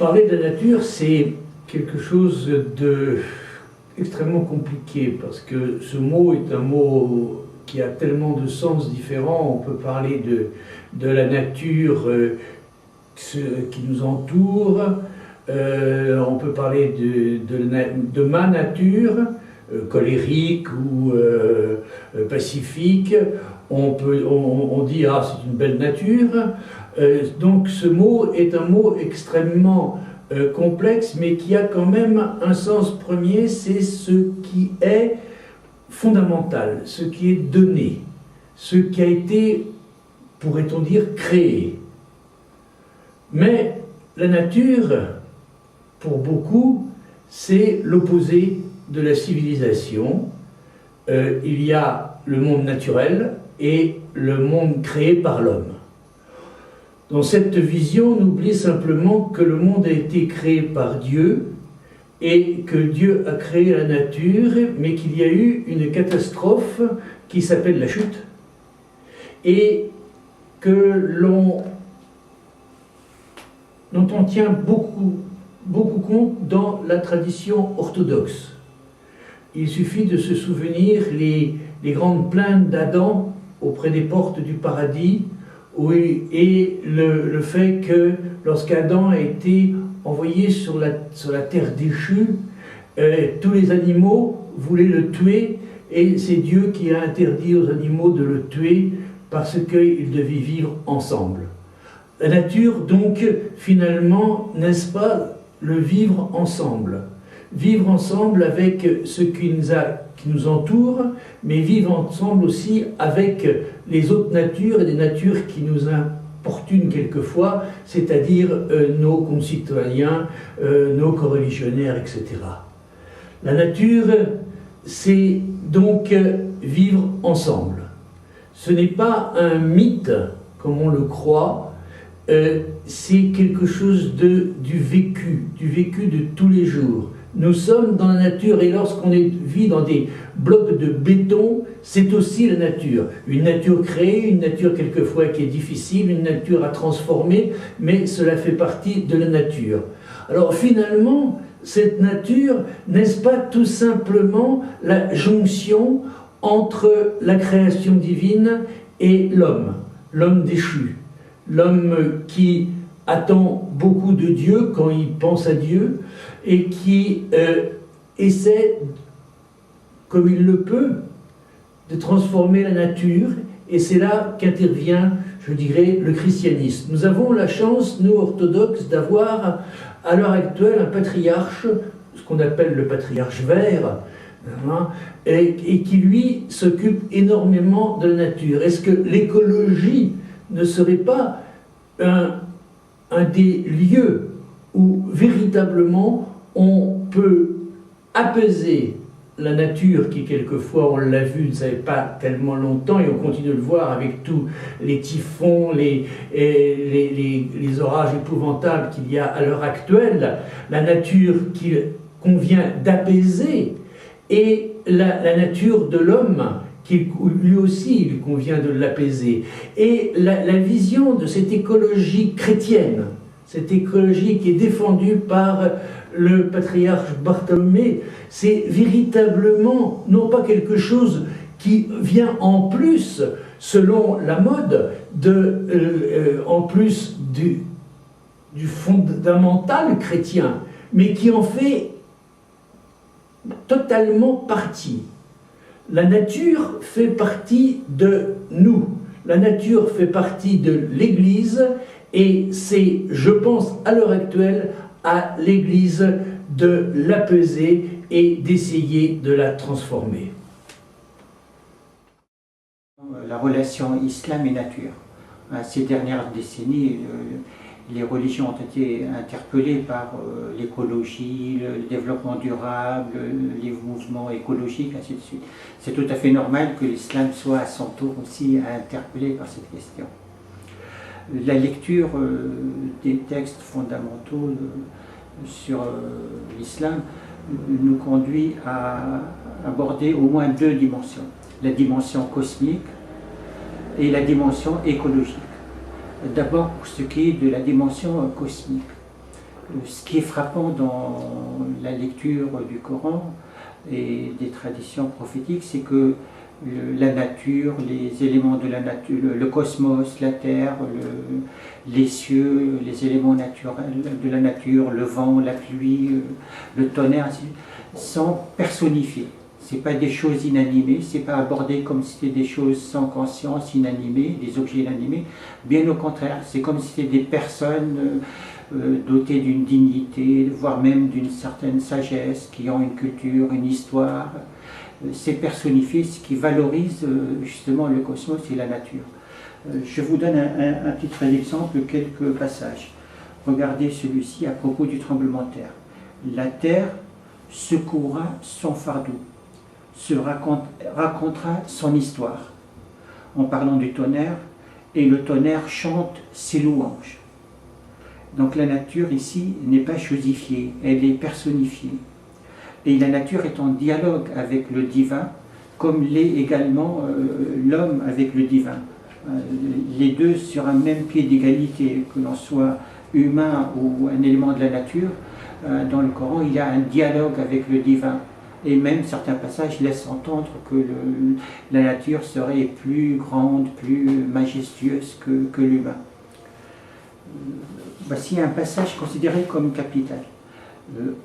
Parler de la nature, c'est quelque chose de extrêmement compliqué, parce que ce mot est un mot qui a tellement de sens différents. On peut parler de la nature qui nous entoure, on peut parler de ma nature, colérique ou pacifique. On dit « ah, c'est une belle nature ». Donc ce mot est un mot extrêmement complexe, mais qui a quand même un sens premier, c'est ce qui est fondamental, ce qui est donné, ce qui a été, pourrait-on dire, créé. Mais la nature, pour beaucoup, c'est l'opposé de la civilisation. Il y a le monde naturel et le monde créé par l'homme. Dans cette vision, on oublie simplement que le monde a été créé par Dieu et que Dieu a créé la nature, mais qu'il y a eu une catastrophe qui s'appelle la chute, et que l'on en tient beaucoup compte dans la tradition orthodoxe. Il suffit de se souvenir les grandes plaintes d'Adam auprès des portes du paradis, et le fait que lorsqu'Adam a été envoyé sur la terre déchue, tous les animaux voulaient le tuer, et c'est Dieu qui a interdit aux animaux de le tuer parce qu'ils devaient vivre ensemble. La nature, donc, finalement, n'est-ce pas le vivre ensemble? Vivre ensemble avec ce qui nous entoure, mais vivre ensemble aussi avec les autres natures et des natures qui nous importunent quelquefois, c'est-à-dire nos concitoyens, nos coreligionnaires, etc. La nature, c'est donc vivre ensemble. Ce n'est pas un mythe, comme on le croit, c'est quelque chose du vécu de tous les jours. Nous sommes dans la nature, et lorsqu'on vit dans des blocs de béton, c'est aussi la nature. Une nature créée, une nature quelquefois qui est difficile, une nature à transformer, mais cela fait partie de la nature. Alors finalement, cette nature, n'est-ce pas tout simplement la jonction entre la création divine et l'homme déchu, l'homme qui attend beaucoup de Dieu quand il pense à Dieu, et qui essaie, comme il le peut, de transformer la nature, et c'est là qu'intervient, je dirais, le christianisme. Nous avons la chance, nous orthodoxes, d'avoir à l'heure actuelle un patriarche, ce qu'on appelle le patriarche vert, hein, et qui lui s'occupe énormément de la nature. Est-ce que l'écologie ne serait pas un des lieux où véritablement on peut apaiser la nature qui quelquefois, on l'a vu, ne savait pas tellement longtemps, et on continue de le voir avec tous les typhons, les orages épouvantables qu'il y a à l'heure actuelle, la nature qu'il convient d'apaiser, et la nature de l'homme, lui aussi, il convient de l'apaiser. Et la vision de cette écologie chrétienne, cette écologie qui est défendue par le patriarche Bartholomée, c'est véritablement non pas quelque chose qui vient en plus, selon la mode, en plus du fondamental chrétien, mais qui en fait totalement partie. La nature fait partie de nous, la nature fait partie de l'Église, et c'est, je pense, à l'heure actuelle, à l'Église de l'apaiser et d'essayer de la transformer. La relation islam et nature. Ces dernières décennies, les religions ont été interpellées par l'écologie, le développement durable, les mouvements écologiques, ainsi de suite. C'est tout à fait normal que l'islam soit à son tour aussi interpellé par cette question. La lecture des textes fondamentaux sur l'islam nous conduit à aborder au moins deux dimensions. La dimension cosmique et la dimension écologique. D'abord, pour ce qui est de la dimension cosmique. Ce qui est frappant dans la lecture du Coran et des traditions prophétiques, c'est que la nature, les éléments de la nature, le cosmos, la terre, les cieux, les éléments naturels de la nature, le vent, la pluie, le tonnerre, sont personnifiés. Ce n'est pas des choses inanimées, ce n'est pas abordé comme si c'était des choses sans conscience, inanimées, des objets inanimés. Bien au contraire, c'est comme si c'était des personnes dotées d'une dignité, voire même d'une certaine sagesse, qui ont une culture, une histoire. C'est personnifié, ce qui valorise justement le cosmos et la nature. Je vous donne un petit exemple, quelques passages. Regardez celui-ci à propos du tremblement de terre. La terre secouera son fardeau, racontera son histoire, en parlant du tonnerre, et le tonnerre chante ses louanges. Donc la nature ici n'est pas chosifiée, elle est personnifiée. Et la nature est en dialogue avec le divin, comme l'est également l'homme avec le divin. Les deux sur un même pied d'égalité, que l'on soit humain ou un élément de la nature, dans le Coran, il y a un dialogue avec le divin. Et même certains passages laissent entendre que la nature serait plus grande, plus majestueuse que l'humain. Voici un passage considéré comme capital.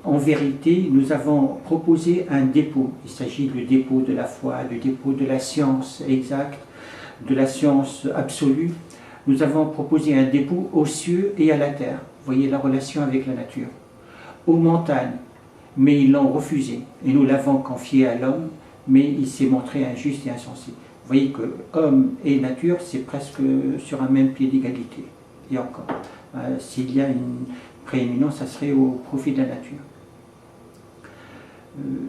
En vérité, nous avons proposé un dépôt. Il s'agit du dépôt de la foi, du dépôt de la science exacte, de la science absolue. Nous avons proposé un dépôt aux cieux et à la terre. Vous voyez la relation avec la nature. Aux montagnes, mais ils l'ont refusé. Et nous l'avons confié à l'homme, mais il s'est montré injuste et insensé. Vous voyez que homme et nature, c'est presque sur un même pied d'égalité. Et encore, s'il y a une prééminence, ça serait au profit de la nature.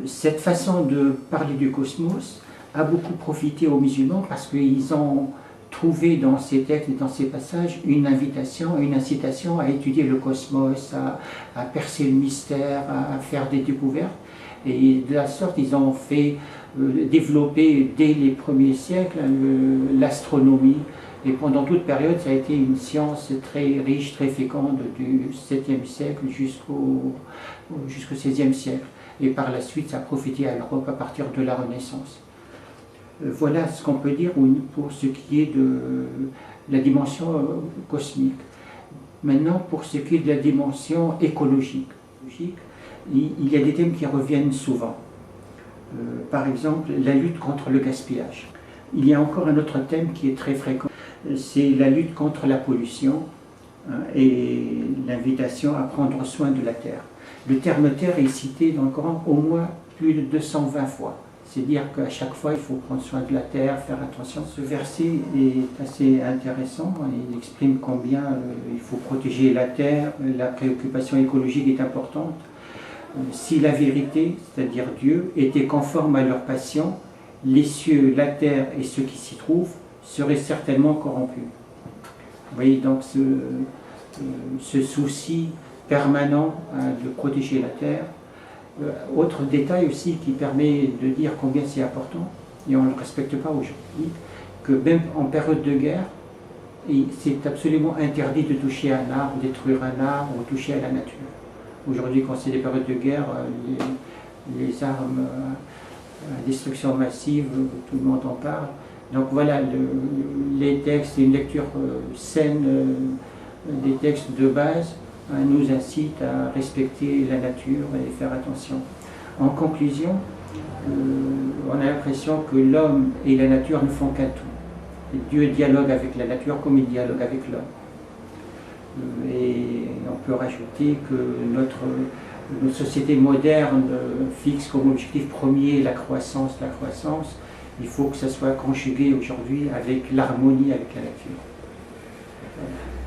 Cette façon de parler du cosmos a beaucoup profité aux musulmans parce qu'ils ont trouvé dans ces textes et dans ces passages une invitation, une incitation à étudier le cosmos, à percer le mystère, à faire des découvertes. Et de la sorte, ils ont fait développer dès les premiers siècles l'astronomie. Et pendant toute période, ça a été une science très riche, très féconde du 7e siècle jusqu'au XVIe siècle. Et par la suite, ça a profité à l'Europe à partir de la Renaissance. Voilà ce qu'on peut dire pour ce qui est de la dimension cosmique. Maintenant, pour ce qui est de la dimension écologique, il y a des thèmes qui reviennent souvent. Par exemple, la lutte contre le gaspillage. Il y a encore un autre thème qui est très fréquent, c'est la lutte contre la pollution et l'invitation à prendre soin de la terre. Le terme terre est cité dans le Coran au moins plus de 220 fois. C'est dire qu'à chaque fois, il faut prendre soin de la terre, faire attention. Ce verset est assez intéressant. Il exprime combien il faut protéger la terre, la préoccupation écologique est importante. Si la vérité, c'est-à-dire Dieu, était conforme à leur passion, les cieux, la terre et ceux qui s'y trouvent seraient certainement corrompus. Vous voyez donc ce souci permanent de protéger la terre. Autre détail aussi qui permet de dire combien c'est important, et on ne le respecte pas aujourd'hui, que même en période de guerre, c'est absolument interdit de toucher un arbre, détruire un arbre ou toucher à la nature. Aujourd'hui, quand c'est des périodes de guerre, les armes à destruction massive, tout le monde en parle. Donc voilà, les textes et une lecture saine des textes de base nous incite à respecter la nature et faire attention. En conclusion, on a l'impression que l'homme et la nature ne font qu'un tout. Dieu dialogue avec la nature comme il dialogue avec l'homme. Et on peut rajouter que notre société moderne fixe comme objectif premier la croissance. Il faut que ça soit conjugué aujourd'hui avec l'harmonie avec la nature. Voilà.